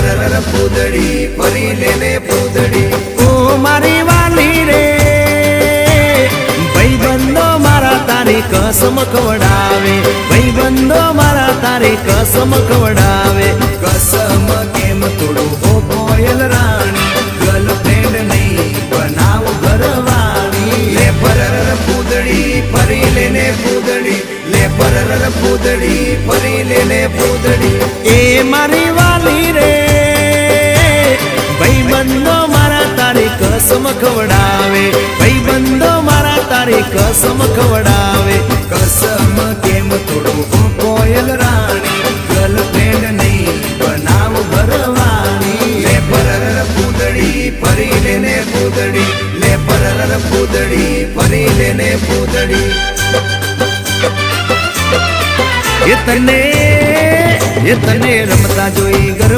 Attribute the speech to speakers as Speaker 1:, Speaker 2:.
Speaker 1: પૂદડી ફરી લેને પૂદડી
Speaker 2: ઓ મારી વાલી રે ભાઈબંધો મારા તારી કસમ ખવડાવે ભાઈબંધો મારા તારી કસમ ખવડાવે
Speaker 1: કસમ કેમ તોડું હો કોયલ રાણી ગર્લફ્રેન્ડ નહીં બનાવ ઘરવાળી લે પૂદડી ફરી લેને પૂદડી લે પૂદડી ફરી લેને પૂદડી
Speaker 2: એ મારી વાલી રે ભાઈબંધો મારા તારી કસમ ખવડાવે ભાઈબંધો મારા તારી કસમ ખવડાવે
Speaker 1: કસમ કેમ તોડું હો કોયલ રાણી ગર્લફ્રેન્ડ નહીં બનાવ ઘરવાળી લે પૂદડી ફરી લેને પૂદડી લે પૂદડી ફરી લેને પૂદડી
Speaker 2: એ તને રમતા જોઈ ગર